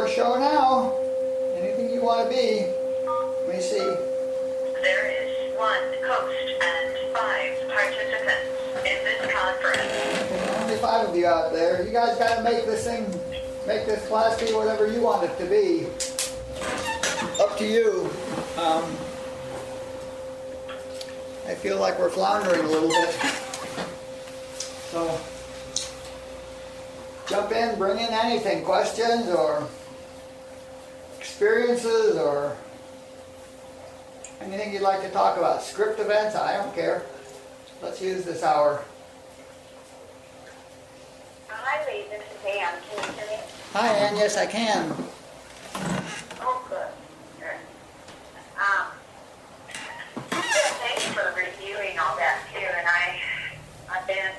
your show now. Anything you want to be. Let me see. There is 1 host and 5 participants in this conference. There's only 5 of you out there. You guys got to make this class be whatever you want it to be. Up to you. I feel like we're floundering a little bit. So, jump in, bring in anything, questions or experiences or anything you'd like to talk about. Script events, I don't care. Let's use this hour. Hi, Lee. This is Ann. Can you hear me? Hi, Ann. Yes, I can. Oh, good. Good. Thanks for reviewing all that, too. And I've been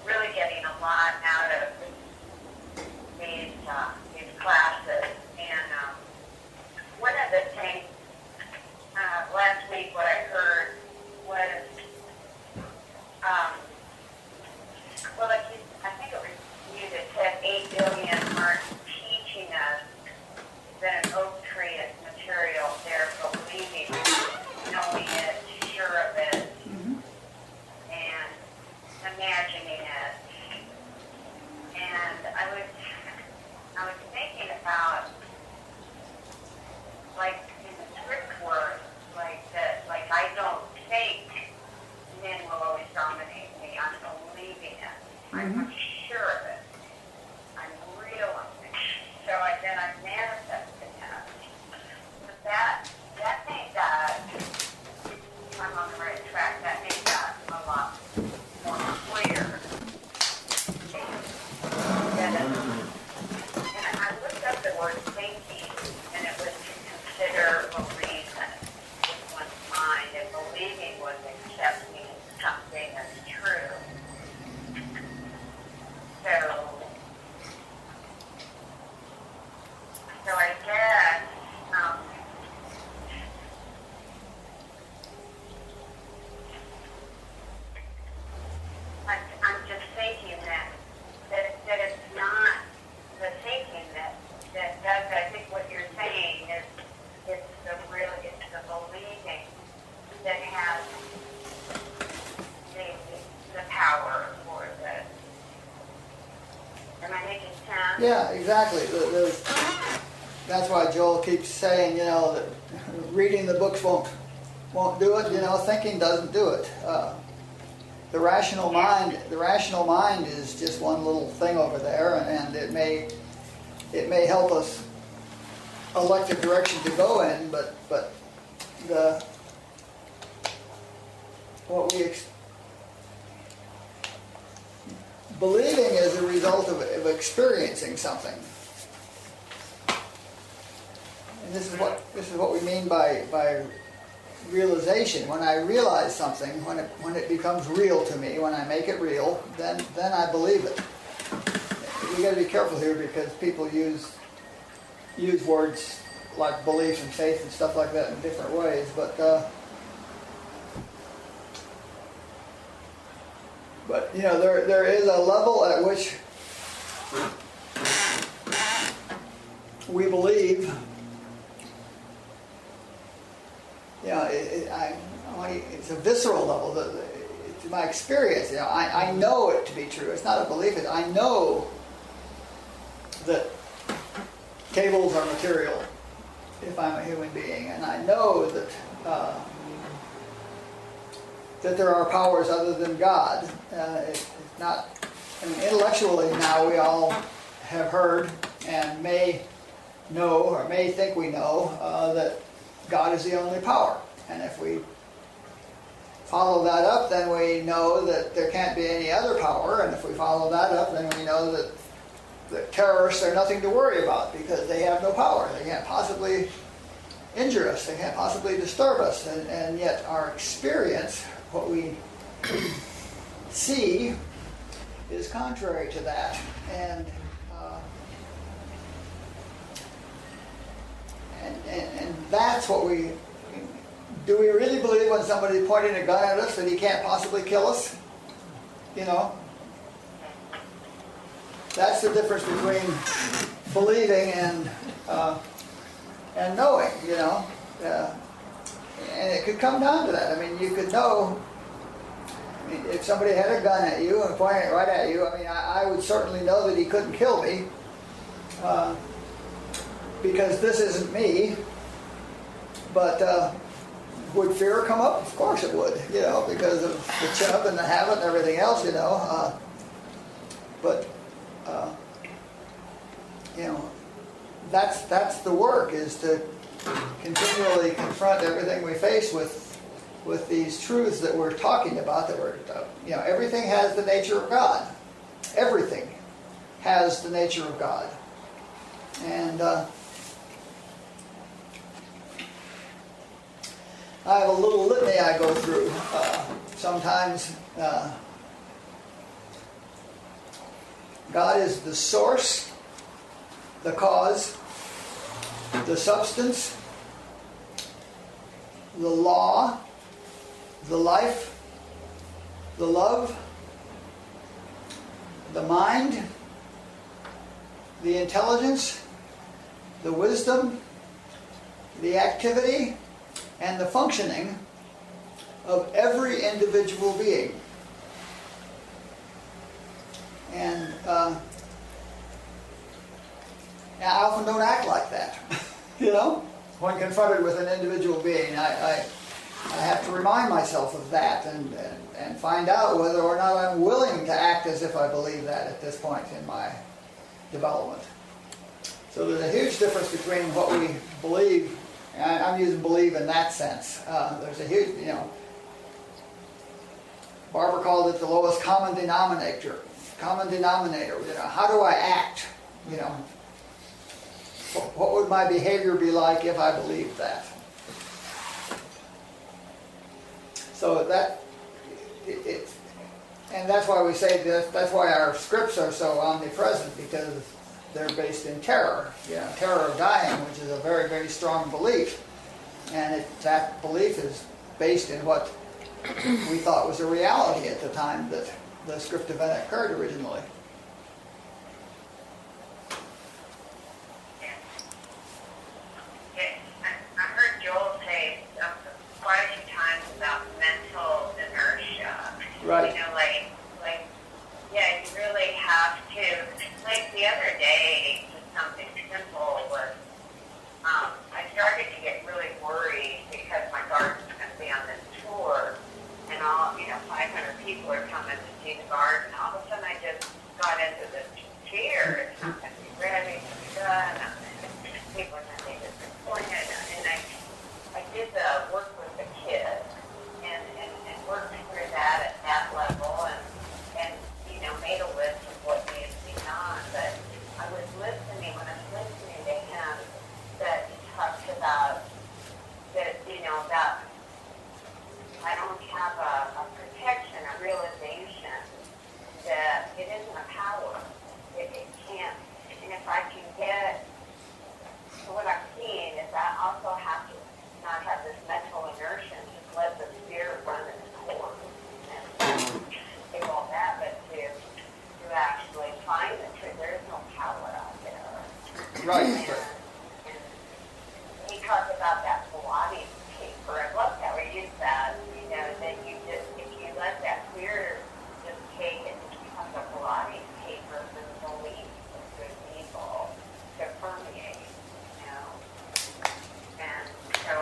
really getting a lot out of these classes. And one of the things last week, what I heard was, well, like I think it was you that said 8 billion aren't teaching us that an oak tree is material. They're believing, knowing it, sure of it, and imagining it. And I was thinking about, like in the script work, like that, like I don't think men will always dominate me. I'm believing it. I'm sure of it. I'm real of it. So then I'm manifesting it. But that made that, if I'm on the right track, that made that a lot more clear. And I looked up the word thinking, and it was to consider a reason with one's mind, and believing was accepting something as true. So I guess, I'm just thinking that it's not the thinking that does. I think what you're saying is it's the believing that has the power or am I making sense? Yeah, exactly. That's why Joel keeps saying, that reading the books won't do it. Thinking doesn't do it. The rational mind is just one little thing over there, and it may help us elect a direction to go in, but believing is a result of experiencing something. And this is what we mean by realization. When I realize something, when it becomes real to me, when I make it real, then I believe it. We got to be careful here because people use words like belief and faith and stuff like that in different ways, but there is a level at which we believe. It's a visceral level. It's my experience. I know it to be true. It's not a belief. I know that cables are material if I'm a human being, and I know that there are powers other than God. It's not. Intellectually now we all have heard and may know or may think we know that God is the only power. And if we follow that up, then we know that there can't be any other power. And if we follow that up, then we know that terrorists are nothing to worry about because they have no power. They can't possibly injure us. They can't possibly disturb us. And yet our experience, what we see, is contrary to that. And that's what we... Do we really believe when somebody's pointing a gun at us that he can't possibly kill us? That's the difference between believing and knowing, you know. And it could come down to that. I mean, you could know, I mean, if somebody had a gun at you and pointed it right at you, I mean, I would certainly know that he couldn't kill me because this isn't me. But would fear come up? Of course it would, you know, because of the chub and the habit and everything else, you know. You know, that's the work, is to continually confront everything we face with these truths that we're talking about. That we're, you know, everything has the nature of God. Everything has the nature of God, and I have a little litany I go through sometimes. God is the source, the cause, the substance, the law, the life, the love, the mind, the intelligence, the wisdom, the activity, and the functioning of every individual being. And I often don't act like that, you know? When confronted with an individual being, I have to remind myself of that and find out whether or not I'm willing to act as if I believe that at this point in my development. So there's a huge difference between what we believe, and I'm using believe in that sense. There's a huge, you know, Barbara called it the lowest common denominator. You know, how do I act? You know, what would my behavior be like if I believed that? So that and that's why we say this. That's why our scripts are so omnipresent, because they're based in terror. You know, terror of dying, which is a very, very strong belief, and that belief is based in what we thought was a reality at the time that the script event occurred originally. I heard Joel say quite a few times about mental inertia. Right. You know, like, yeah, you really have to. Like the other day, just something simple was, I started to get really worried because my garden's going to be on this tour, and all, you know, 500 people are coming to see the garden. All of a sudden, I just got into this fear. It's not going to be ready to be done. People are going to be disappointed. And I did the work with the kids and worked through that at that level and you know, made a list of what needed to be done. But I was listening, when I was listening to him, that he talked about that, you know, that I don't have a protection, a realization that it isn't a power. It can't, and if I can get, so what I'm seeing is I also have to not have this mental inertia and just let the spirit run its course and do all that, but to actually find the truth. There is no power out there. Right. And he talked about that Pilates paper. I love how he used that. You know, that you just, if you let that fear just take it, it becomes a Pilates paper for the belief of good people to permeate, you know. And so,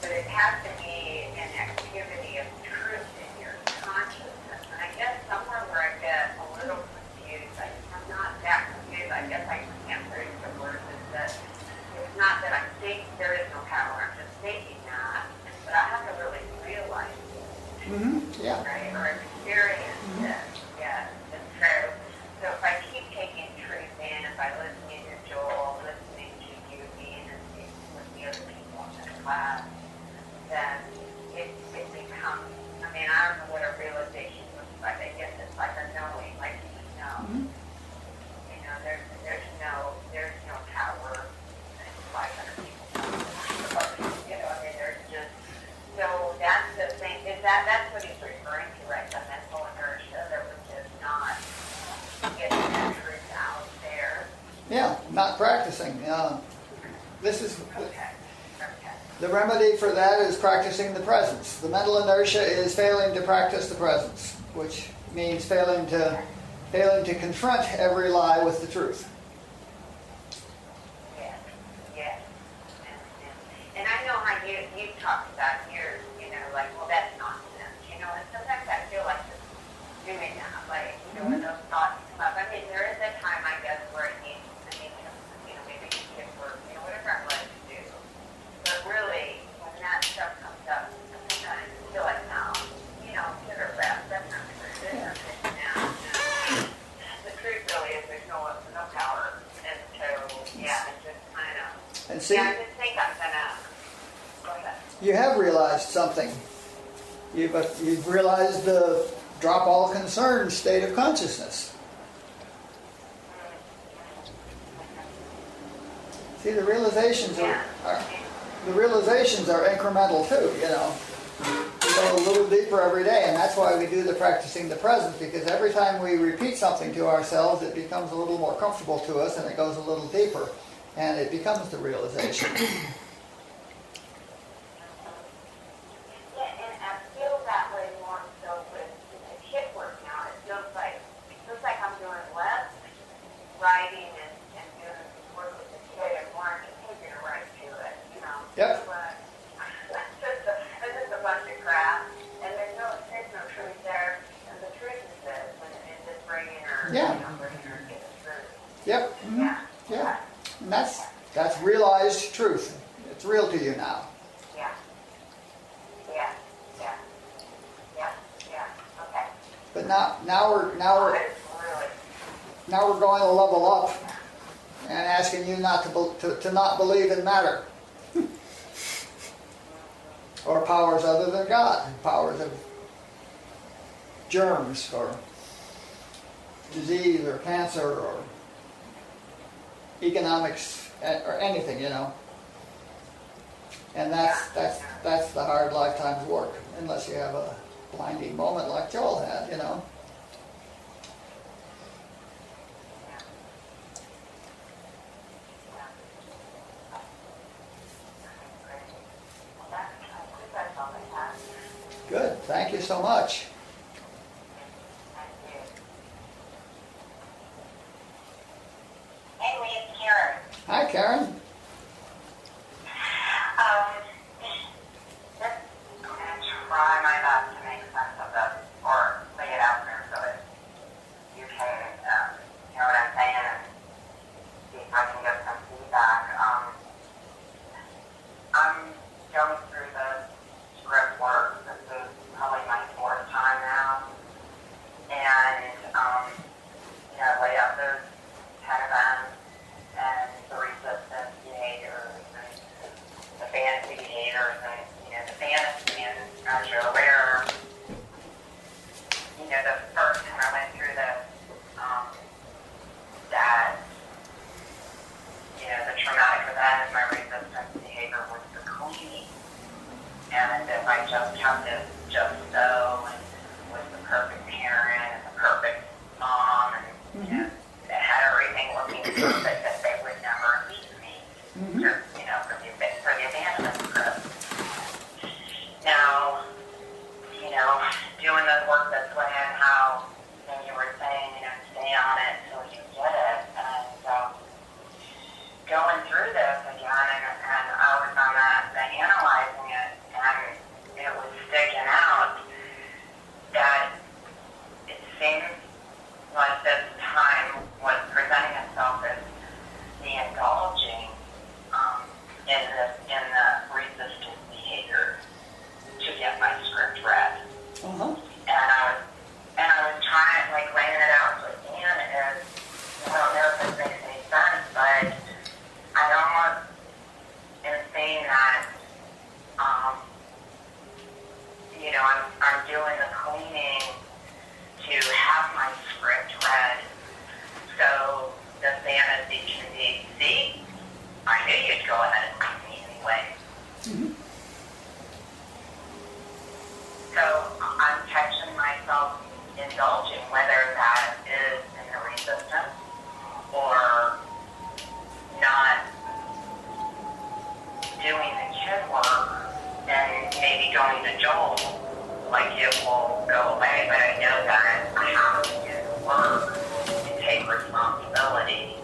but it has to be an activity of truth in your consciousness. And I guess somewhere where I get a little confused, I'm not that confused, I guess I can't very not practicing. This is Okay. the remedy for that is practicing the presence. The mental inertia is failing to practice the presence, which means failing to confront every lie with the truth. Yes. Yes. And I know how you talked about yours, like, well, that's nonsense, and sometimes I feel like just doing that, like, when those thoughts come up. I mean, there is a time, I guess, where I need to, maybe get work, whatever I'm led to do. But really, when that stuff comes up, sometimes I feel like, no, get her rest. That's not true. There's nothing now. The truth really is there's no power. And so, yeah, it's just kind of, And see, I just think I'm going to, go ahead. you have realized something. You've realized the drop all concern state of consciousness. See, the realizations are incremental too. We go a little deeper every day, and that's why we do the practicing the present, because every time we repeat something to ourselves, it becomes a little more comfortable to us, and it goes a little deeper, and it becomes the realization. Writing and doing work with the kid and more just taking a right to it, Yep. It's just a bunch of crap, and there's no truth there, and the truth is this, and it's just bringing her, bringing her to the truth. Yep. Mm-hmm. Yeah. Yeah. And that's realized truth. It's real to you now. Yeah. Yeah. Yeah. Yeah. Yeah. Okay. But now we're It's really, going to level up and asking you not to not believe in matter or powers other than God, powers of germs or disease or cancer or economics or anything, And that's the hard lifetime's work, unless you have a blinding moment like Joel had, Good. Thank you so much. Hey, Lee, it's Karen. Hi, Karen. Just I'm going to try my best to make sense of this, or lay it out there so that you can hear what I'm saying and see if I can get some feedback. I'm going through the script work. This is probably my fourth time now. And, lay out those 10 events and the resistance behaviors and the fantasy behaviors and, the fantasy, and as you're aware, the first time I went through this, that, the traumatic event in my resistance behavior was the cleaning. And if I just have this just so and was the perfect parent and the perfect mom and, it had everything looking perfect that they would never leave me. Just, for the abandonment script. Now, doing the work this way and how you were saying, stay on it until you get it. And going through this again, and I was on the analyzing it, and it was sticking out that it seems like this time was presenting itself as the indulging in the resistant behavior to get my script read. Uh-huh. And I was trying, laying it out with Dan is, I don't know if this makes any sense, but I almost am saying that, I'm doing the cleaning to have my script read, so the fantasy can be, see, I knew you'd go ahead and clean me anyway. Mm-hmm. So I'm catching myself indulging, whether that is in the resistance or not doing the kid work and maybe going to Joel, like it will go away, but I know that I have to do the work and take responsibility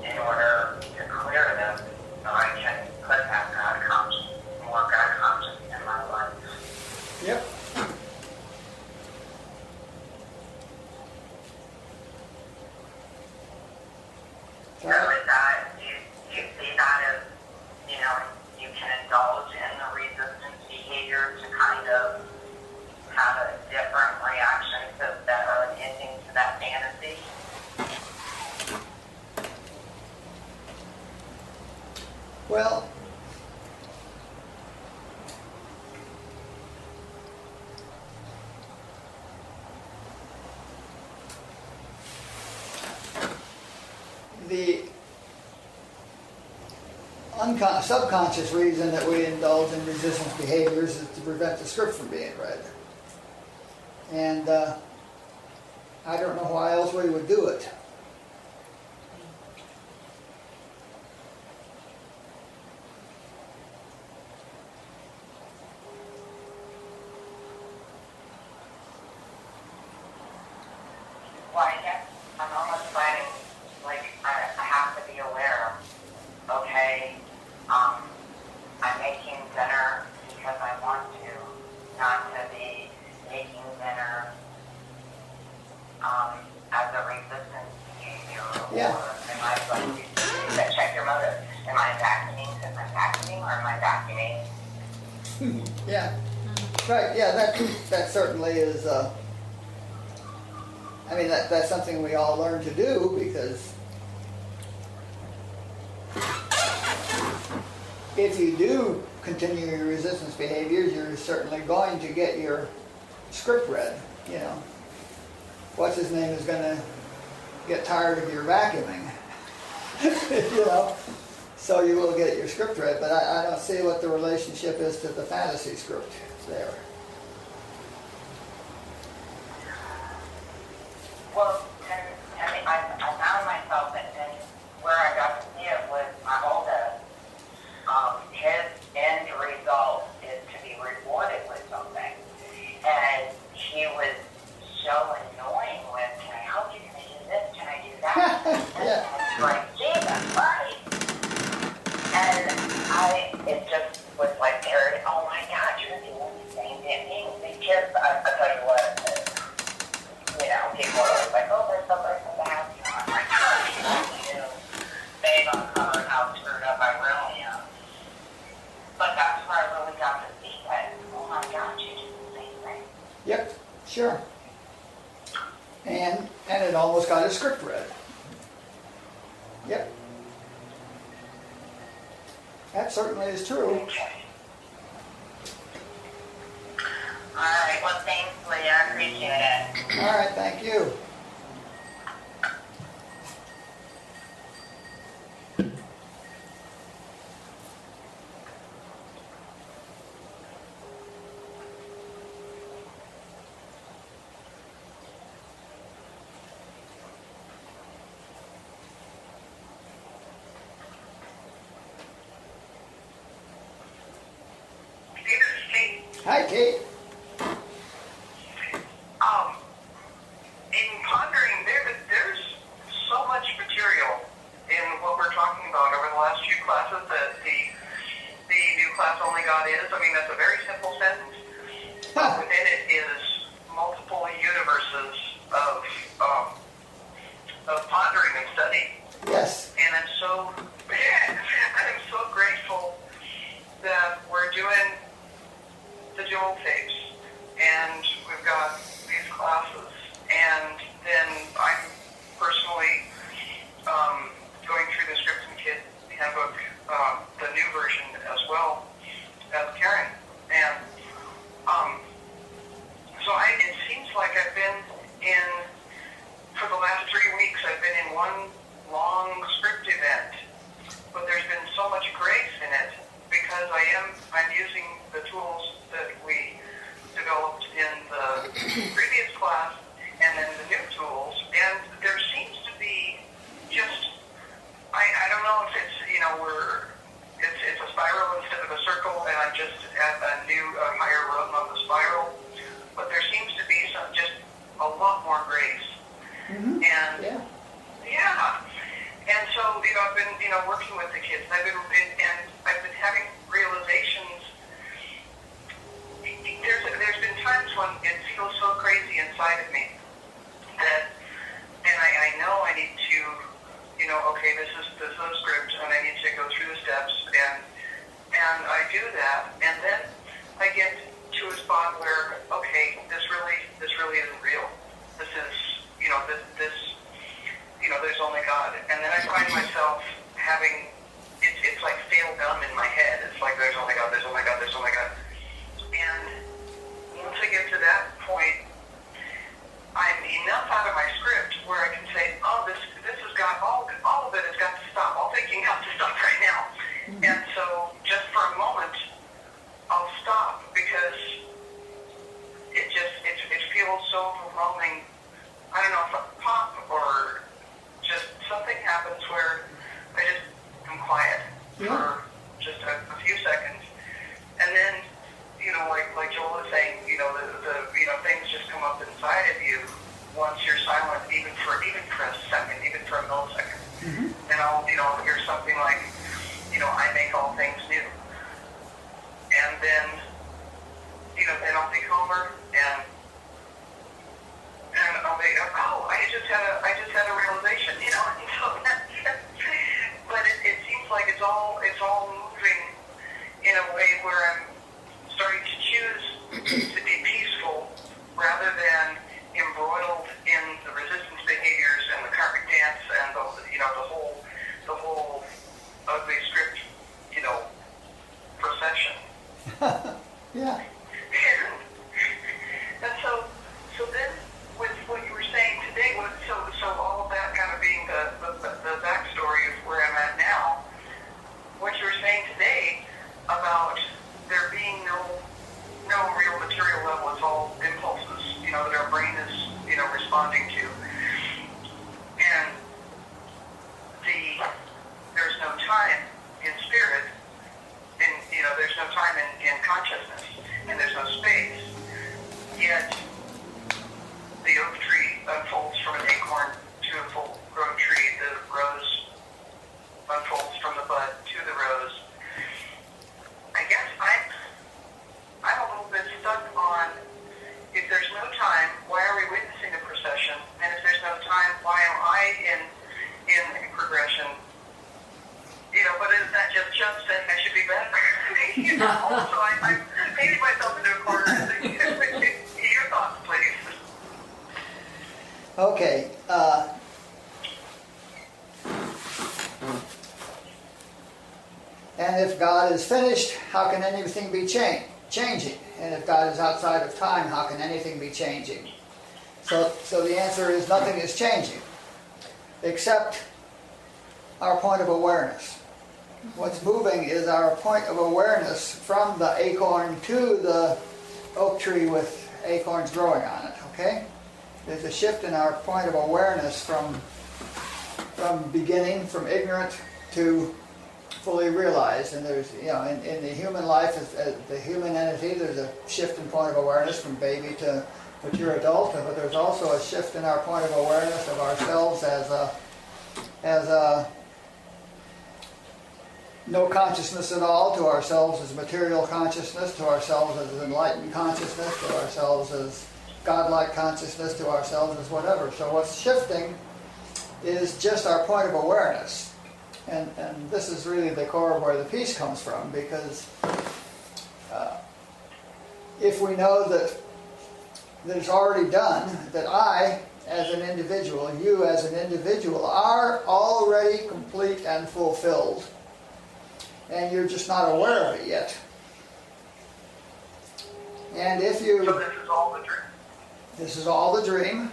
in order to clear them so I can put that God conscious, more God conscious in my life. Yep. So is that, do you see that as, you know, you can indulge in the resistance behavior to kind of have a different reaction to that or an ending to that fantasy? Well, the subconscious reason that we indulge in resistance behaviors is to prevent the script from being read. And I don't know why else we would do it. Well, I guess I'm almost finding, like, I have to be aware, okay, I'm making dinner because I want to, not to be making dinner as a resistance behavior. Yeah. Or am I like, check your motive. Am I vacuuming because I'm vacuuming, or am I vacuuming? Yeah. Right, yeah, that certainly is, I mean, that's something we all learn to do, because if you do continue your resistance behaviors, you're certainly going to get your script read, you know. What's his name is going to get tired of your vacuuming, you know. So you will get your script read, but I don't see what the relationship is to the fantasy script there. Well, I mean, I found myself in where I got to see it was my oldest. His end result is to be rewarded with something. And he was so annoying with, can I help you? Can I do this? Can I do that? Yeah. And it's like, Jesus Christ. And it just was like, oh my God, you're doing the same damn thing. The kids, I'll tell you what, you know, people are always like, oh, there's somebody from the house. I'm like, you know, they've uncovered how screwed up I really am. But that's where I really got to see that, oh my God, you do the same thing. Yep, sure. And it almost got his script read. Yep. That certainly is true. Okay. All right, well, thanks, Leah. I appreciate it. All right, thank you. Hi, Kate. In pondering, there's so much material in what we're talking about over the last few classes that the new class only got is. I mean, that's a very simple sentence. But within it is multiple universes of pondering and study. Yes. And I'm so grateful that we're doing the Joel tapes, and we've got these classes, and then I'm personally going through the Scripts and Kid handbook, the new version as well as Karen, and so it seems like I've been in, for the last 3 weeks, I've been in one long script event, but there's been so much grace in it, because I'm using the tools that we developed in the previous class, and then the new tools, and there seems to be just I don't know if it's, it's a spiral instead of a circle, and I'm just at a higher rung on the spiral. But there seems to be just a lot more grace. Mm-hmm. And yeah. And so, I've been, working with the kids, and I've been having realizations. There's been times when it feels so crazy inside of me that, and I know I need to, okay, this is the script, and I need to go through the steps, and I do that, and then I get to a spot where, okay, this really isn't real. This is, there's only God, and then I find myself having, it's like stale gum in my head. It's like there's only God, there's only God, there's only God, and once I get to that point, I'm enough out of my script where I can say, oh, this has got, all of it has got to stop. All thinking has to stop right now. Mm-hmm. And so just for a moment, I'll stop because it feels so overwhelming. I don't know if I pop or just something happens where I just am quiet for just a few seconds. And then, like Joel was saying, the things just come up inside of you once you're silent, even for a second, even for a millisecond. Mm-hmm. And I'll hear something like, I make all things new. And then, then I'll be calmer and I'll be, oh, I just had a realization, And so but it seems like it's all moving in a way where I'm starting to choose to be peaceful rather than embroiled in the resistance behaviors and the karmic dance and the whole ugly script, procession. Yeah. And so then with what you were saying today, so all of that kind of being the backstory of where I'm at now, what you were saying today about there being no real material level, it's all impulses, that our brain is, responding to. And there's no time in spirit, and, there's no time in consciousness, and there's no space. Yet, the oak tree unfolds from an acorn to a full-grown tree. The rose unfolds from the bud to the rose. I guess I'm a little bit stuck on, if there's no time, why are we witnessing a procession? And if there's no time, why am I in a progression? But isn't that just saying I should be better? So I painted myself into a corner. Your thoughts, please. Okay. And if God is finished, how can anything be changing? And if God is outside of time, how can anything be changing? So the answer is nothing is changing, except our point of awareness. What's moving is our point of awareness from the acorn to the oak tree with acorns growing on it, okay? There's a shift in our point of awareness from beginning, from ignorant to fully realized. And there's, in the human life, as the human entity, there's a shift in point of awareness from baby to mature adult, but there's also a shift in our point of awareness of ourselves as no consciousness at all, to ourselves as material consciousness, to ourselves as enlightened consciousness, to ourselves as godlike consciousness, to ourselves as whatever. So what's shifting is just our point of awareness. And this is really the core of where the peace comes from, because if we know that it's already done, that I, as an individual, you as an individual, are already complete and fulfilled, and you're just not aware of it yet. And if you... So this is all the dream? This is all the dream,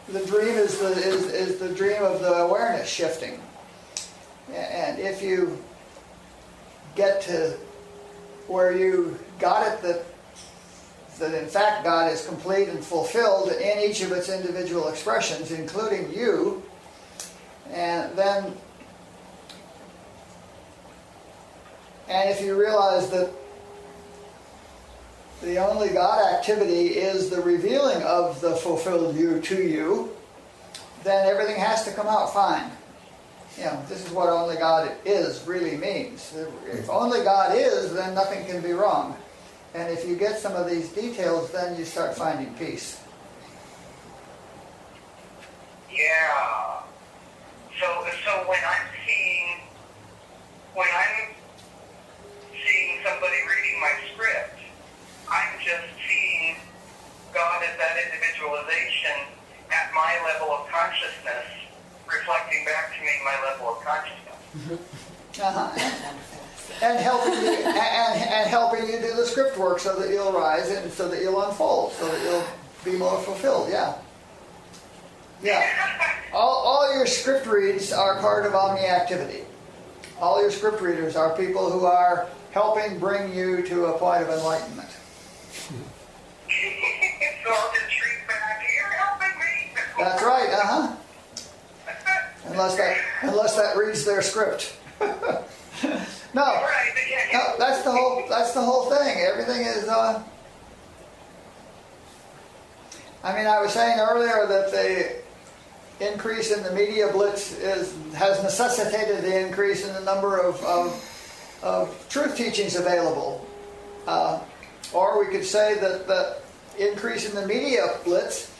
the dream is the dream of the awareness shifting. And if you get to where you got it, that that in fact God is complete and fulfilled in each of its individual expressions, including you. And if you realize that the only God activity is the revealing of the fulfilled you to you, then everything has to come out fine. This is what only God is really means. If only God is, then nothing can be wrong. And if you get some of these details, then you start finding peace. Yeah. So when I'm seeing somebody reading my script, I'm just seeing God as that individualization at my level of consciousness, reflecting back to me my level of consciousness. And helping you do the script work so that you'll rise and so that you'll unfold, so that you'll be more fulfilled. Yeah. All your script reads are part of omni-activity. All your script readers are people who are helping bring you to a point of enlightenment. So I'll just treat back, you're helping me. That's right, Unless that reads their script. No, that's the whole thing. Everything is. I was saying earlier that the increase in the media blitz has necessitated the increase in the number of truth teachings available, or we could say that the increase in the media blitz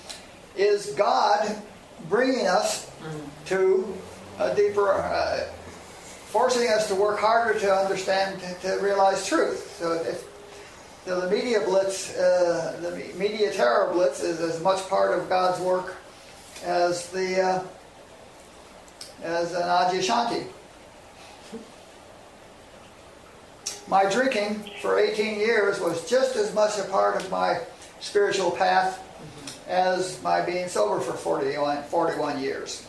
is God bringing us to a deeper. Forcing us to work harder to understand, to realize truth. So the media blitz, the media terror blitz is as much part of God's work as an Adyashanti. My drinking for 18 years was just as much a part of my spiritual path as my being sober for 41 years.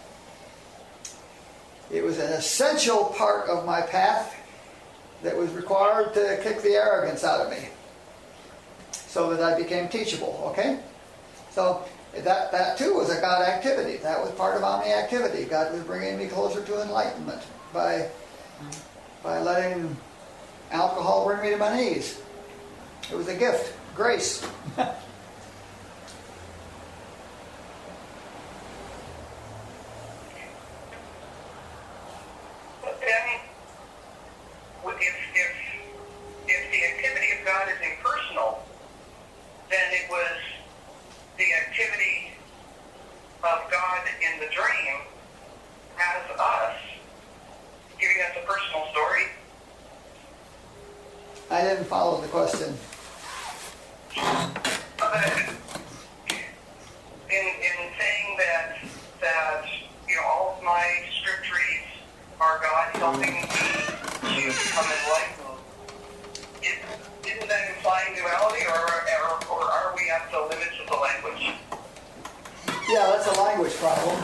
It was an essential part of my path that was required to kick the arrogance out of me so that I became teachable, okay? So that too was a God activity. That was part of omni activity. God was bringing me closer to enlightenment by letting alcohol bring me to my knees. It was a gift, grace. If the activity of God is impersonal, then it was the activity of God in the dream as us, giving us a personal story. I didn't follow the question. In saying that all of my script reads are God helping me to become enlightened, isn't that implying duality, or are we at the limits of the language? Yeah, that's a language problem.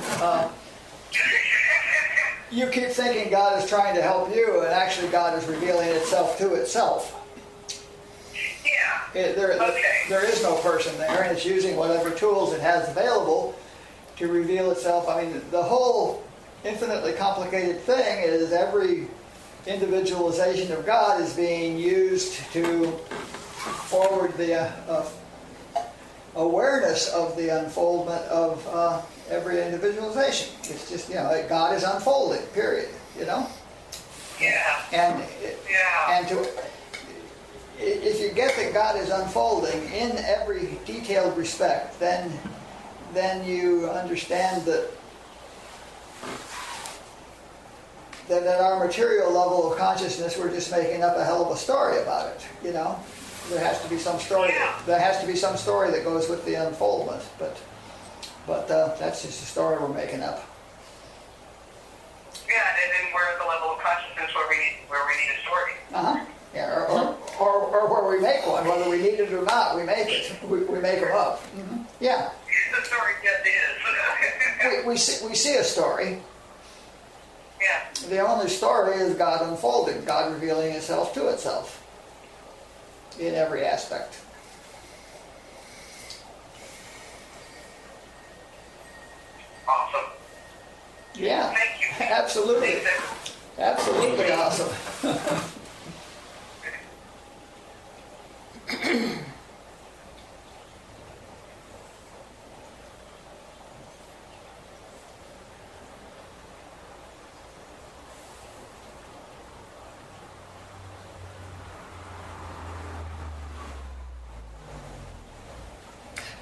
You keep thinking God is trying to help you, and actually God is revealing itself to itself. Yeah. There is no person there, and it's using whatever tools it has available to reveal itself. The whole infinitely complicated thing is every individualization of God is being used to forward the awareness of the unfoldment of every individualization. It's just, God is unfolding, period, Yeah. And if you get that God is unfolding in every detailed respect, then you understand that at our material level of consciousness, we're just making up a hell of a story about it. There has to be some story. Yeah. There has to be some story that goes with the unfoldment, but that's just a story we're making up. Yeah, and then we're at the level of consciousness where we need a story. Yeah, or where we make one, whether we need it or not, we make it. We make them up. Mm-hmm. Yeah. The story just is. we see a story. Yeah. The only story is God unfolding, God revealing itself to itself in every aspect. Yeah, Thank you. absolutely. Thank you. Absolutely awesome.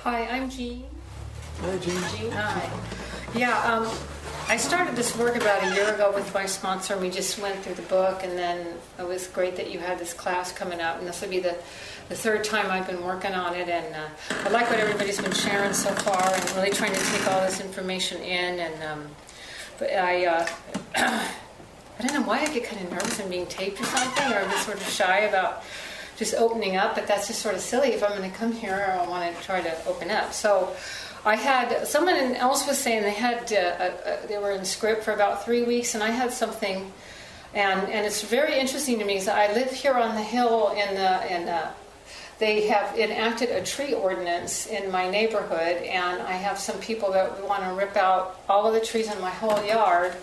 Hi, I'm Jean. Hey, Jean. Jean, hi. Yeah, I started this work about a year ago with my sponsor, and we just went through the book, and then it was great that you had this class coming up, and this will be the third time I've been working on it, and I like what everybody's been sharing so far, and really trying to take all this information in, and but I don't know why I get kind of nervous and being taped or something, or I'm just sort of shy about just opening up, but that's just sort of silly. If I'm going to come here, I want to try to open up. So I had, someone else was saying they were in script for about 3 weeks, and I had something, and it's very interesting to me because I live here on the hill, and they have enacted a tree ordinance in my neighborhood, and I have some people that want to rip out all of the trees in my whole yard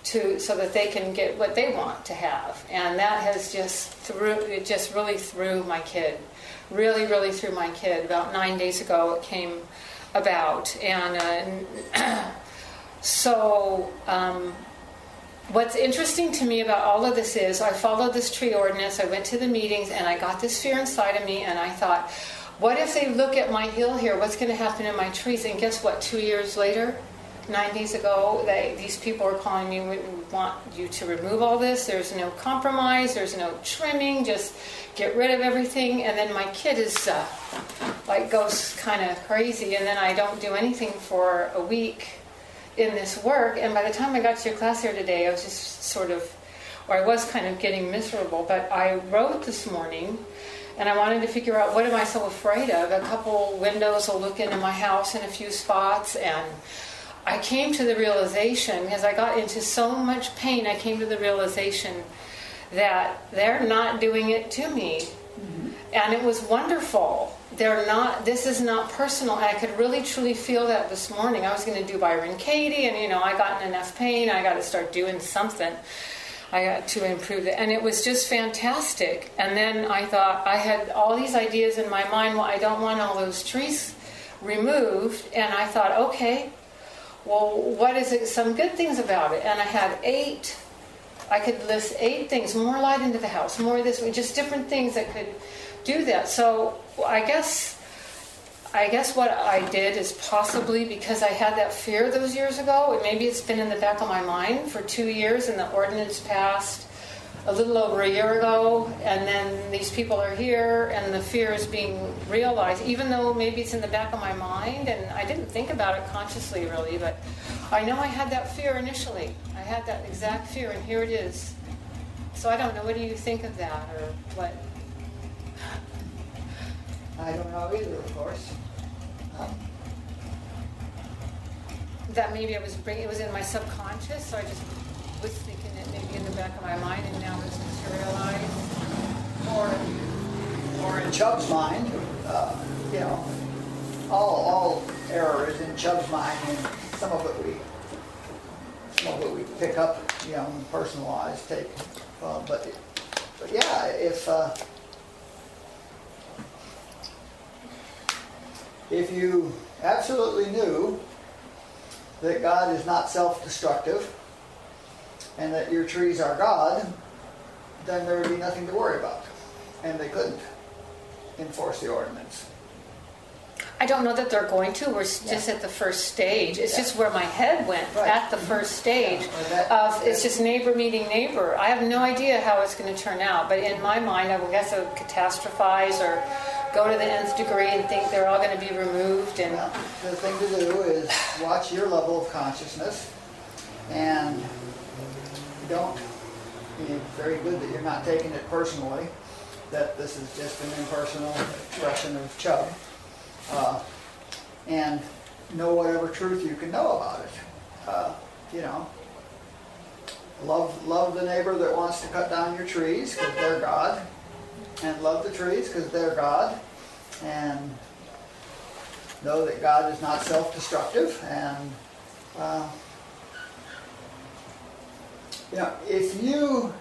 so that they can get what they want to have, and that has just really threw my kid, really threw my kid. About 9 days ago, it came about, and so what's interesting to me about all of this is I followed this tree ordinance. I went to the meetings, and I got this fear inside of me, and I thought, what if they look at my hill here? What's going to happen in my trees? And guess what? 2 years later, 9 days ago, these people are calling me, we want you to remove all this. There's no compromise. There's no trimming. Just get rid of everything. And then my kid is goes kind of crazy. And then I don't do anything for a week in this work. And by the time I got to your class here today, I was just I was kind of getting miserable. But I wrote this morning, and I wanted to figure out, what am I so afraid of? A couple windows will look into my house in a few spots, and I came to the realization, because I got into so much pain, I came to the realization that they're not doing it to me. Mm-hmm. And it was wonderful. This is not personal. I could really truly feel that this morning. I was going to do Byron Katie, and I got in enough pain, I got to start doing something. I got to improve it. And it was just fantastic. And then I thought, I had all these ideas in my mind, well, I don't want all those trees removed. And I thought, okay, well, what is it? Some good things about it. And I had 8. I could list 8 things: more light into the house, more of this, just different things that could do that. So I guess what I did is possibly because I had that fear those years ago, and maybe it's been in the back of my mind for 2 years, and the ordinance passed a little over a year ago, and then these people are here, and the fear is being realized, even though maybe it's in the back of my mind, and I didn't think about it consciously really, but I know I had that fear initially. I had that exact fear, and here it is. So I don't know, what do you think of that, or what? I don't know either, of course. That maybe it was in my subconscious, so I just was thinking it maybe in the back of my mind, and now it's materialized. Or in Chubb's mind, all error is in Chubb's mind, and some of it we pick up, and personalize, take. But yeah, if you absolutely knew that God is not self-destructive, and that your trees are God, then there would be nothing to worry about. And they couldn't enforce the ordinance. I don't know that they're going to. We're just at the first stage. It's just where my head went at the first stage of it's just neighbor meeting neighbor. I have no idea how it's going to turn out, but in my mind, I guess I would catastrophize or go to the nth degree and think they're all going to be removed. And well, the thing to do is watch your level of consciousness, and very good that you're not taking it personally, that this is just an impersonal expression of Chubb, and know whatever truth you can know about it. Love the neighbor that wants to cut down your trees because they're God, and love the trees because they're God, and know that God is not self-destructive, and if you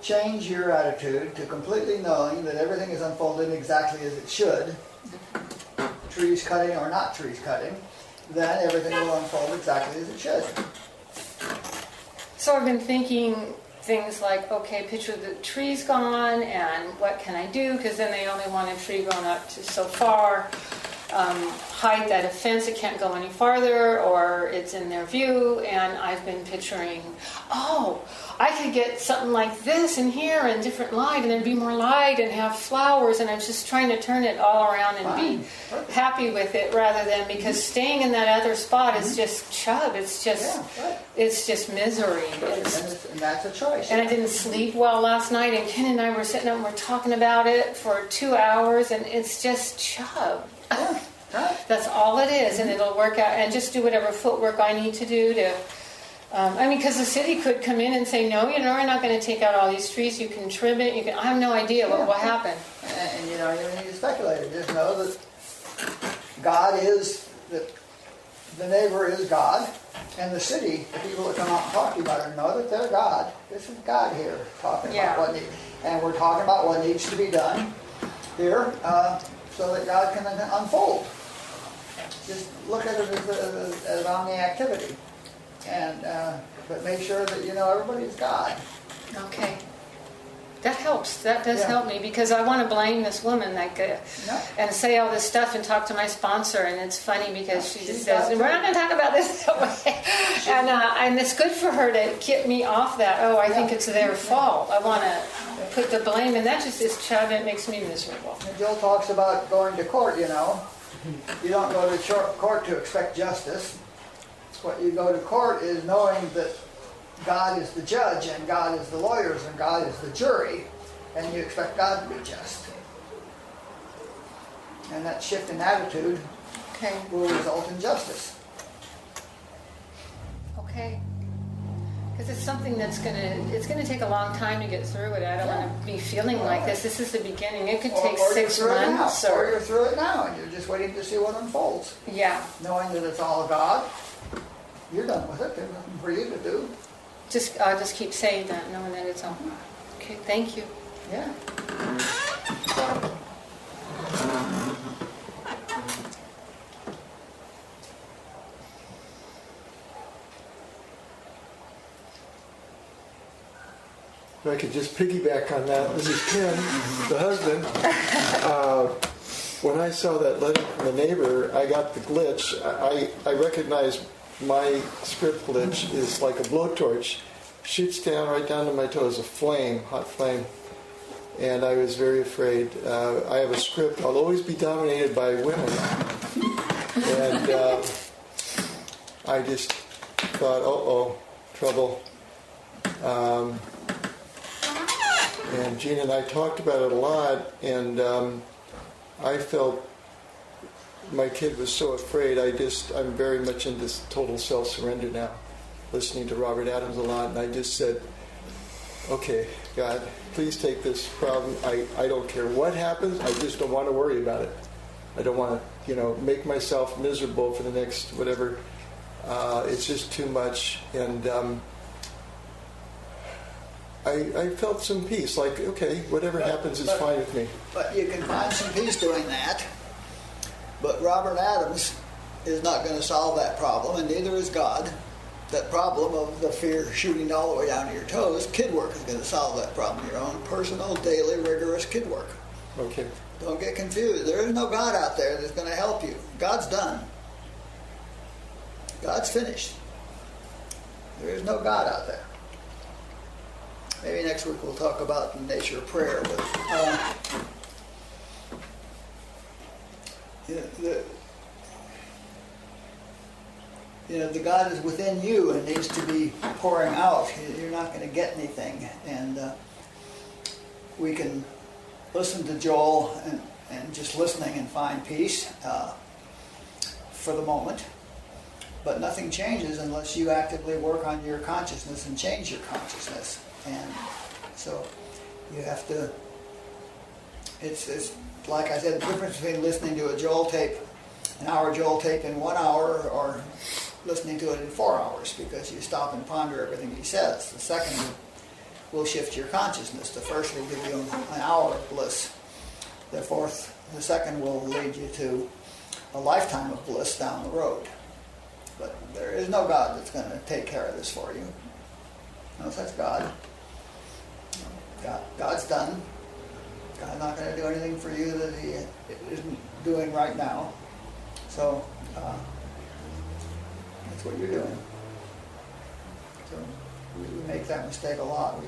change your attitude to completely knowing that everything is unfolding exactly as it should, trees cutting or not trees cutting, then everything will unfold exactly as it should. So I've been thinking things like, okay, picture the tree's gone, and what can I do? Because then they only want a tree going up to so far. Height at a fence, it can't go any farther, or it's in their view. And I've been picturing, I could get something like this in here and different light, and then be more light and have flowers. And I'm just trying to turn it all around and be happy with it, rather than, because staying in that other spot is just chub. It's just it's just misery. And that's a choice. And I didn't sleep well last night, and Ken and I were sitting up and we're talking about it for 2 hours, and it's just chub. That's all it is, and it'll work out. And just do whatever footwork I need to do to. Because the city could come in and say, no, we're not going to take out all these trees. You can trim it. I have no idea what will happen. And you don't even need to speculate. Just know that God is, that the neighbor is God, and the city, the people that come out and talk to you about it, know that they're God. This is God here talking about what needs, and we're talking about what needs to be done here, so that God can unfold. Just look at it as on the activity. And but make sure that everybody's God. Okay, that helps. That does help me, because I want to blame this woman and say all this stuff and talk to my sponsor. And it's funny because she just says, "We're not going to talk about this that way," and it's good for her to get me off that. I think it's their fault. I want to put the blame, and that just is chub. It makes me miserable. And Jill talks about going to court. You don't go to court to expect justice. What you go to court is knowing that God is the judge, and God is the lawyers, and God is the jury, and you expect God to be just. And that shift in attitude will result in justice. Okay. Because it's something that's it's going to take a long time to get through it. I don't want to be feeling like this. This is the beginning. It could take 6 months. Or you're through it now, and you're just waiting to see what unfolds. Yeah. Knowing that it's all God. You're done with it. There's nothing for you to do. I'll just keep saying that, knowing that it's all. Okay, thank you. Yeah. If I could just piggyback on that, this is Ken, the husband. When I saw that letter from the neighbor, I got the glitch. I recognized my script glitch is like a blowtorch, shoots down right down to my toes, a flame, hot flame. And I was very afraid. I have a script, I'll always be dominated by women. And I just thought, trouble. And Gina and I talked about it a lot, and I felt my kid was so afraid. I'm very much into total self-surrender now, listening to Robert Adams a lot, and I just said, okay, God, please take this problem. I don't care what happens. I just don't want to worry about it. I don't want to, make myself miserable for the next whatever. It's just too much. And I felt some peace. Like, okay, whatever happens is fine with me. But you can find some peace doing that. But Robert Adams is not going to solve that problem, and neither is God. That problem of the fear shooting all the way down to your toes, kid work is going to solve that problem. Your own personal, daily, rigorous kid work. Okay. Don't get confused. There is no God out there that's going to help you. God's done. God's finished. There is no God out there. Maybe next week we'll talk about the nature of prayer. But, the God is within you and needs to be pouring out. You're not going to get anything. And we can listen to Joel and just listening and find peace for the moment. But nothing changes unless you actively work on your consciousness and change your consciousness. And so you have to, it's like I said, the difference between listening to a Joel tape, an hour Joel tape in 1 hour, or listening to it in 4 hours because you stop and ponder everything he says. The second will shift your consciousness. The first will give you an hour of bliss. The second will lead you to a lifetime of bliss down the road. But there is no God that's going to take care of this for you. No such God. God's done. God's not going to do anything for you that he isn't doing right now. So that's what you're doing. So we make that mistake a lot.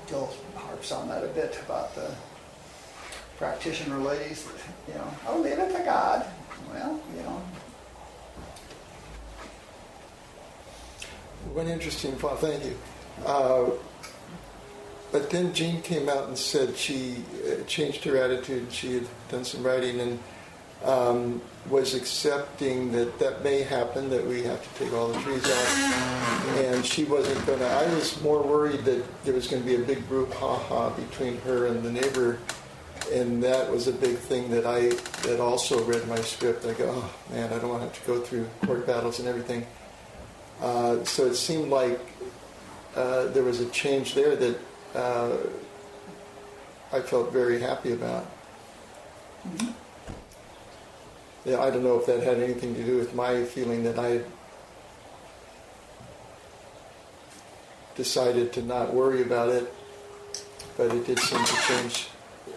Joel harps on that a bit about the practitioner ladies. Oh, leave it to God. Well, One interesting thought, thank you. But then Jean came out and said she changed her attitude. She had done some writing and was accepting that may happen, that we have to take all the trees out. And she wasn't going to, I was more worried that there was going to be a big brouhaha between her and the neighbor. And that was a big thing that also read my script. I go, oh man, I don't want to have to go through court battles and everything. So it seemed like there was a change there that I felt very happy about. Mm-hmm. Yeah, I don't know if that had anything to do with my feeling that I had decided to not worry about it, but it did seem to change.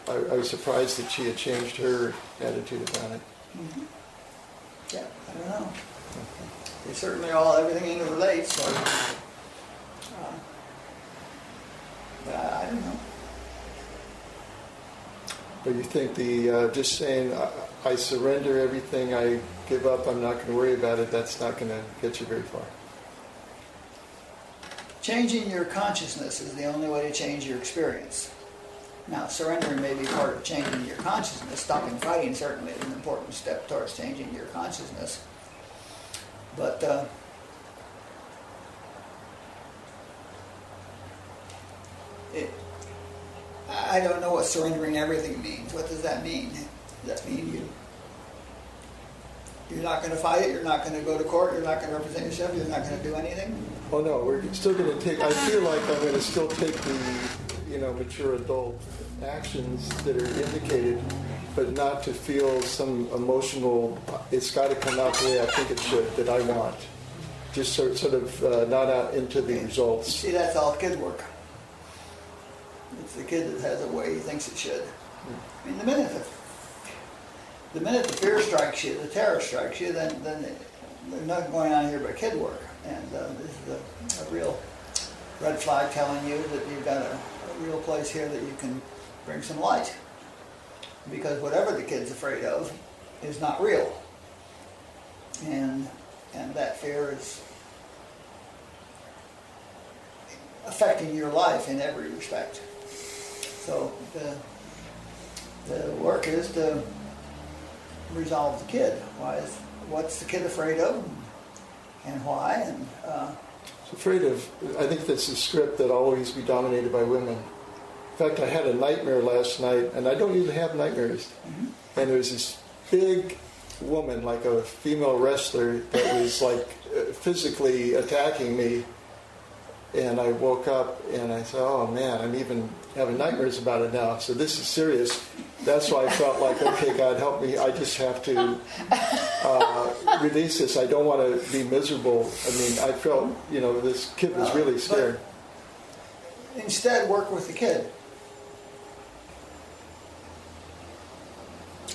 I was surprised that she had changed her attitude about it. Mm-hmm. Yeah, I don't know. They certainly everything interrelates, so I don't know. But you think just saying, I surrender everything, I give up, I'm not going to worry about it, that's not going to get you very far. Changing your consciousness is the only way to change your experience. Now, surrendering may be part of changing your consciousness. Stopping fighting certainly is an important step towards changing your consciousness. But I don't know what surrendering everything means. What does that mean? Does that mean you're not going to fight it? You're not going to go to court? You're not going to represent yourself? You're not going to do anything? Oh no, we're still going to take. I feel like I'm going to still take the mature adult actions that are indicated, but not to feel some emotional. It's got to come out the way I think it should, that I want. Just sort of not out into the results. See, that's all kid work. It's the kid that has a way he thinks it should. I mean, the minute the fear strikes you, the terror strikes you, then there's nothing going on here but kid work. And this is a real red flag telling you that you've got a real place here that you can bring some light. Because whatever the kid's afraid of is not real. And that fear is affecting your life in every respect. So the work is to resolve the kid. What's the kid afraid of, and why? And afraid of. I think that's a script that always be dominated by women. In fact, I had a nightmare last night, and I don't usually have nightmares. Mm-hmm. And there was this big woman, like a female wrestler, that was like physically attacking me. And I woke up and I said, oh man, I'm even having nightmares about it now. So this is serious. That's why I felt like, okay, God, help me. I just have to release this. I don't want to be miserable. I mean, I felt, this kid was really scared. Instead, work with the kid.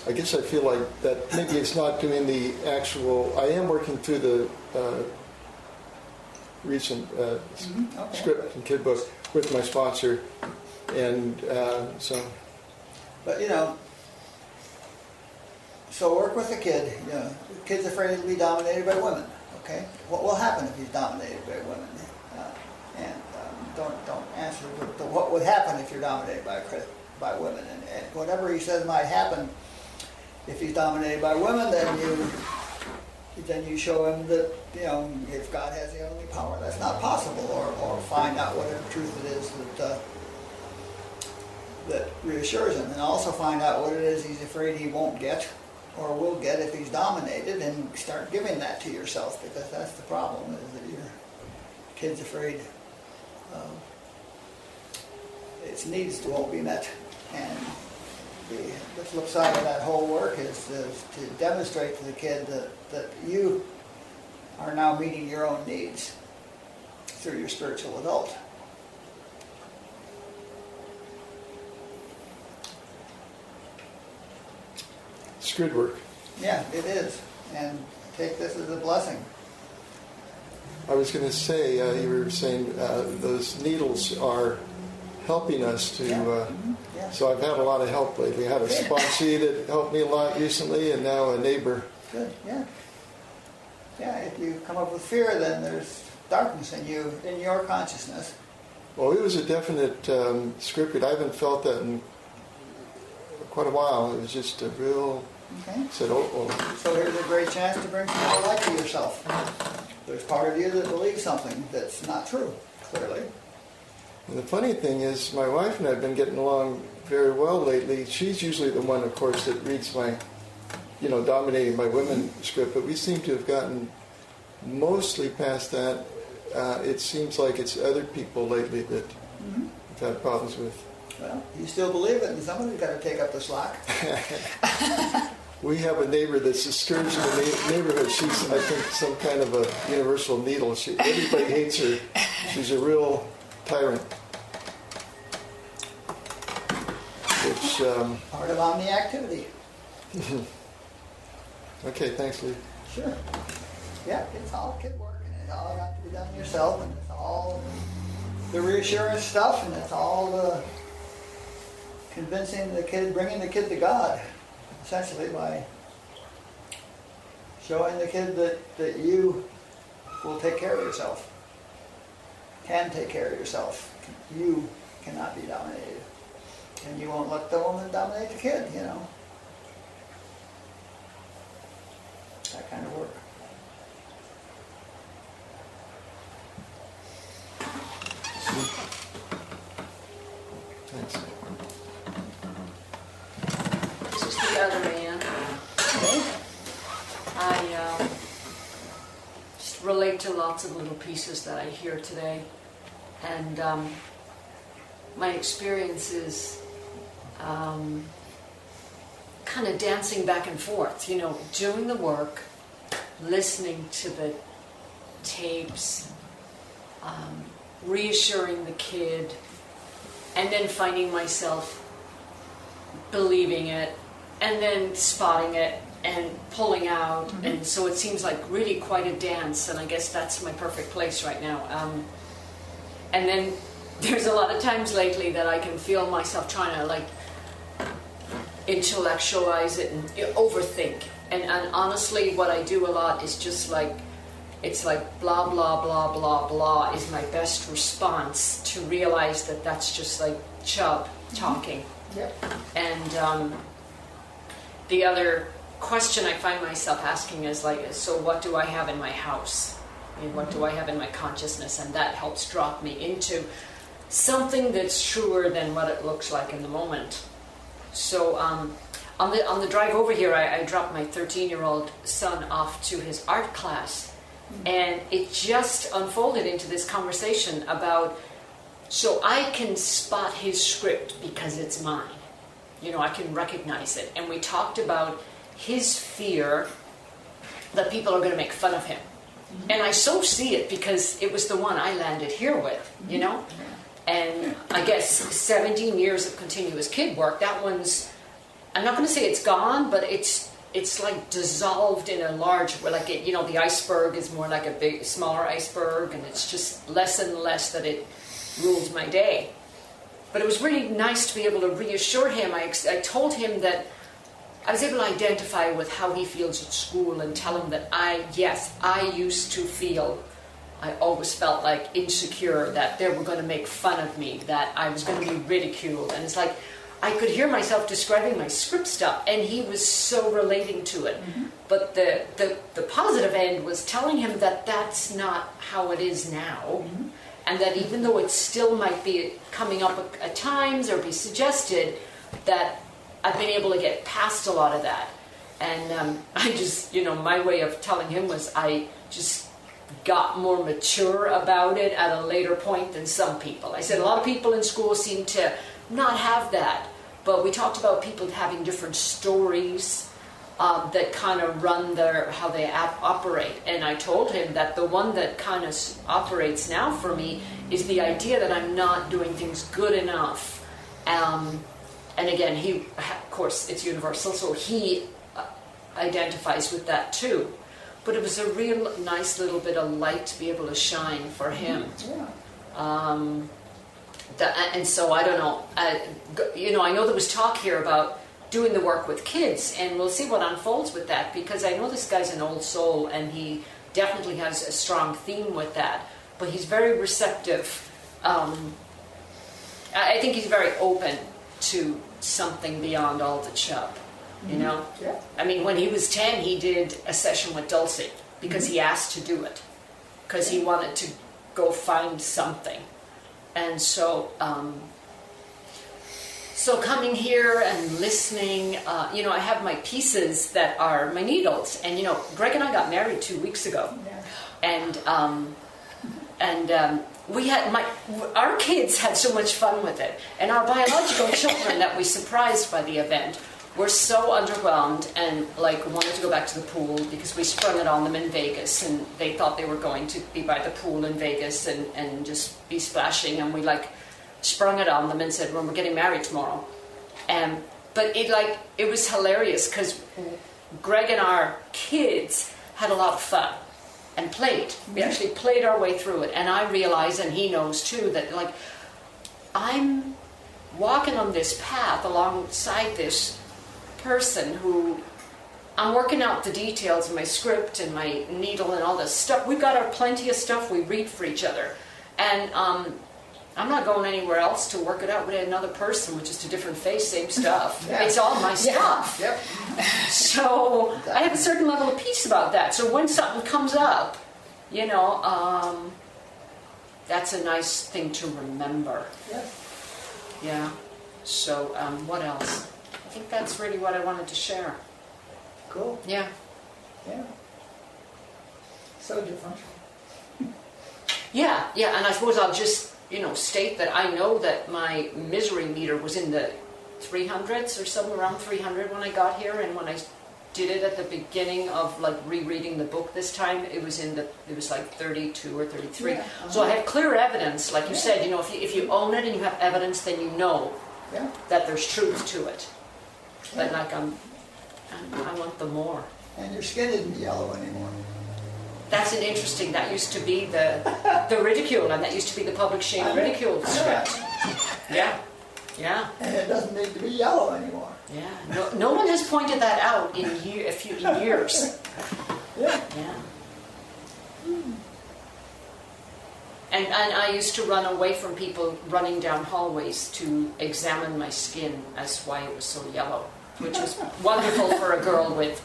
I guess I feel like that maybe it's not doing the actual. I am working through the recent script and kid book with my sponsor, and so. But so work with the kid. The kid's afraid to be dominated by women. Okay, what will happen if he's dominated by women? Don't answer what would happen if you're dominated by women, and whatever he says might happen. If he's dominated by women, then you show him that if God has the only power, that's not possible, or find out whatever truth it is that reassures him, and also find out what it is he's afraid he won't get, or will get if he's dominated, and start giving that to yourself, because that's the problem, is that your kid's afraid its needs won't be met. And the flip side of that whole work is to demonstrate to the kid that you are now meeting your own needs through your spiritual adult. It's good work. Yeah, it is. And take this as a blessing. I was going to say, you were saying those needles are helping us to... Yeah. So I've had a lot of help lately. I had a sponsee that helped me a lot recently, and now a neighbor. Good, yeah. Yeah, if you come up with fear, then there's darkness in you, in your consciousness. Well, it was a definite script read. I haven't felt that in quite a while. It was just a real... Okay. Said, oh. So here's a great chance to bring some more light to yourself. There's part of you that believes something that's not true, clearly. And the funny thing is, my wife and I have been getting along very well lately. She's usually the one, of course, that reads my, dominating my women script, but we seem to have gotten mostly past that. It seems like it's other people lately that we've had problems with. Well, you still believe it, and somebody's got to take up the slack. We have a neighbor that's a scourge in the neighborhood. She's, I think, some kind of a universal needle. Everybody hates her. She's a real tyrant. Which, Part of omni-activity. Okay, thanks, Lee. Sure. Yeah, it's all kid work, and it's all got to be done yourself, and it's all the reassurance stuff, and it's all the convincing the kid, bringing the kid to God, essentially, by showing the kid that you will take care of yourself, can take care of yourself. You cannot be dominated. And you won't let the woman dominate the kid, That kind of work. Thanks. This is the other man. I just relate to lots of little pieces that I hear today. And my experience is kind of dancing back and forth, doing the work, listening to the tapes, reassuring the kid, and then finding myself believing it, and then spotting it and pulling out. And so it seems like really quite a dance, and I guess that's my perfect place right now. And then there's a lot of times lately that I can feel myself trying to intellectualize it and overthink. And honestly, what I do a lot is just it's like blah, blah, blah, blah, blah is my best response to realize that that's just like Chubb talking. Yep. And the other question I find myself asking is so what do I have in my house? What do I have in my consciousness? And that helps drop me into something that's truer than what it looks like in the moment. So on the drive over here, I dropped my 13-year-old son off to his art class, and it just unfolded into this conversation about, so I can spot his script because it's mine. I can recognize it. And we talked about his fear that people are going to make fun of him. And I so see it because it was the one I landed here with, And I guess 17 years of continuous kid work, that one's, I'm not going to say it's gone, but it's like dissolved in a large, the iceberg is more like a smaller iceberg, and it's just less and less that it rules my day. But it was really nice to be able to reassure him. I told him that I was able to identify with how he feels at school and tell him that I used to feel, I always felt like insecure, that they were going to make fun of me, that I was going to be ridiculed. And it's like, I could hear myself describing my script stuff, and he was so relating to it. But the positive end was telling him that that's not how it is now, and that even though it still might be coming up at times or be suggested, that I've been able to get past a lot of that. And I just, my way of telling him was I just got more mature about it at a later point than some people. I said a lot of people in school seem to not have that, but we talked about people having different stories that kind of run how they operate. And I told him that the one that kind of operates now for me is the idea that I'm not doing things good enough. And again, he, of course, it's universal, so he identifies with that too. But it was a real nice little bit of light to be able to shine for him. Yeah. And so I don't know. I know there was talk here about doing the work with kids, and we'll see what unfolds with that, because I know this guy's an old soul, and he definitely has a strong theme with that. But he's very receptive. I think he's very open to something beyond all the chub. Yeah. I mean, when he was 10, he did a session with Dulcie because he asked to do it, because he wanted to go find something. And so, coming here and listening, I have my pieces that are my needles. And, Greg and I got married 2 weeks ago. Yeah. And we had our kids had so much fun with it. And our biological children that we surprised by the event were so underwhelmed and wanted to go back to the pool, because we sprung it on them in Vegas, and they thought they were going to be by the pool in Vegas and just be splashing, and we sprung it on them and said, well, we're getting married tomorrow. But it was hilarious, because Greg and our kids had a lot of fun and played. We actually played our way through it, and I realize, and he knows too, that I'm walking on this path alongside this person who I'm working out the details of my script and my needle and all this stuff. We've got plenty of stuff we read for each other, and I'm not going anywhere else to work it out with another person with just a different face, same stuff. Yeah. It's all my stuff. Yep. So I have a certain level of peace about that. So when something comes up, that's a nice thing to remember. Yep. Yeah. So what else? I think that's really what I wanted to share. Cool. Yeah. Yeah. So different. Yeah, and I suppose I'll just, state that I know that my misery meter was in the 300s or somewhere around 300 when I got here, and when I did it at the beginning of rereading the book this time, it was 32 or 33. Yeah. So I have clear evidence, like you said, if you own it and you have evidence, then you know that there's truth to it. But I want the more. And your skin isn't yellow anymore. That's that used to be the ridicule, and that used to be the public shame ridicule script. Yeah. And it doesn't need to be yellow anymore. Yeah. No one has pointed that out in years. Yeah. And I used to run away from people running down hallways to examine my skin as why it was so yellow, which was wonderful for a girl with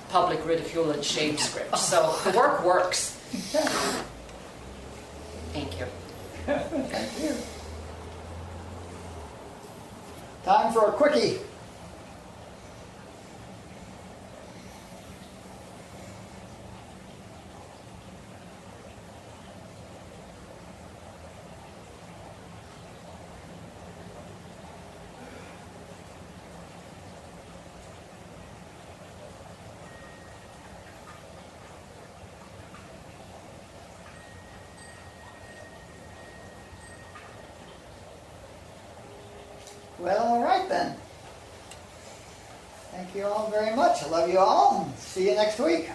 public ridicule and shame scripts. So the work works. Thank you. Thank you. Time for a quickie. Well, all right then. Thank you all very much. I love you all. See you next week.